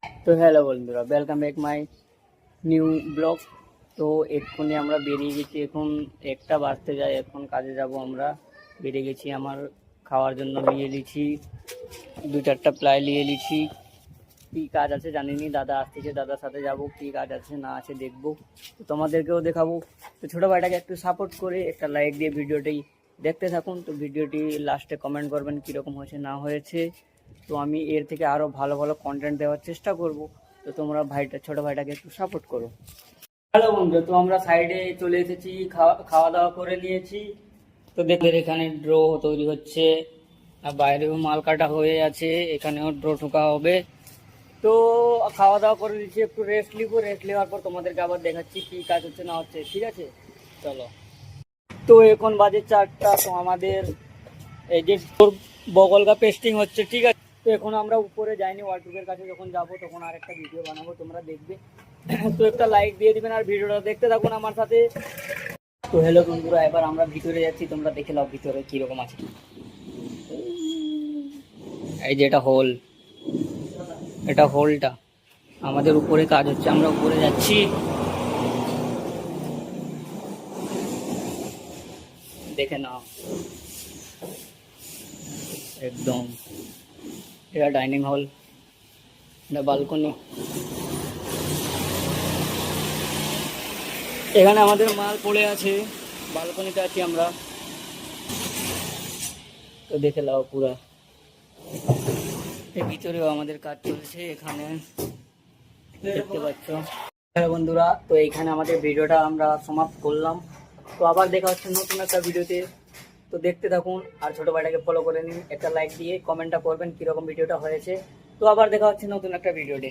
তো হ্যালো বন্ধুরা, welcome back my new blog. তো এক্ষুনি আমরা বেরিয়ে গেছি, এখন একটা বাজতে যায়, এখন কাজে যাব আমরা। বেরিয়ে গেছি, আমার খাওয়ার জন্য নিয়ে নিয়েছি, দু চারটা প্লাই নিয়ে নিয়েছি। কী কাজ আছে জানিনি, দাদা আসতেছে, দাদার সাথে যাব, কী কাজ আছে না আছে দেখবো, তো তোমাদেরকেও দেখাবো। তো ছোটো ভাইটাকে একটু সাপোর্ট করে একটা লাইক দিয়ে ভিডিওটি দেখতে থাকুন। তো ভিডিওটি লাস্টে কমেন্ট করবেন কীরকম হয়েছে না হয়েছে। তো আমি এর থেকে আরও ভালো ভালো কন্টেন্ট দেওয়ার চেষ্টা করব। তো তোমরা ছোটো ভাইটাকে একটু সাপোর্ট করো। হ্যালো বন্ধু, তো আমরা সাইডে চলে এসেছি, খাওয়া দাওয়া করে নিয়েছি। তো দেখবেন এখানে ড্র তৈরি হচ্ছে, আর বাইরেও মাল কাটা হয়ে আছে, এখানেও ড্র ঠোকা হবে। তো খাওয়া দাওয়া করে নিচ্ছি, একটু রেস্ট নিবো, রেস্ট নেওয়ার পর তোমাদেরকে আবার দেখাচ্ছি কী কাজ হচ্ছে না হচ্ছে, ঠিক আছে? চলো। তো এখন বাজে 4টা। তো আমাদের এই যে বগলগা পেস্টিং হচ্ছে, ঠিক আছে? তো এখন আমরা উপরে যাইনি, ওয়ার্ডরোবের কাছে যখন যাব তখন আর একটা ভিডিও বানাবো, তোমরা দেখবে। তো একটা লাইক দিয়ে দিবেন আর ভিডিওটা দেখতে থাকুন আমার সাথে। তো হ্যালো বন্ধুরা, এবার আমরা ভিতরে যাচ্ছি, তোমরা দেখে নাও ভিতরে কীরকম আছে। এই যে এটা হোলটা আমাদের উপরে কাজ হচ্ছে, আমরা উপরে যাচ্ছি, দেখে নাও একদম। এটা ডাইনিং হল, এটা বালকনি, এখানে আমাদের মাল পড়ে আছে, বালকনিতে আছি আমরা। তো দেখে নাও পুরা, এর ভিতরেও আমাদের কাজ চলছে, এখানে দেখতে পাচ্ছ। হ্যালো বন্ধুরা, তো এইখানে আমাদের ভিডিওটা আমরা সমাপ্ত করলাম। তো আবার দেখা হচ্ছে নতুন একটা ভিডিওতে। তো দেখতে থাকুন আর ছোটো ভাইটাকে ফলো করে নিন, একটা লাইক দিয়ে কমেন্টটা করবেন কীরকম ভিডিওটা হয়েছে। তো আবার দেখা হচ্ছে নতুন একটা ভিডিওতে।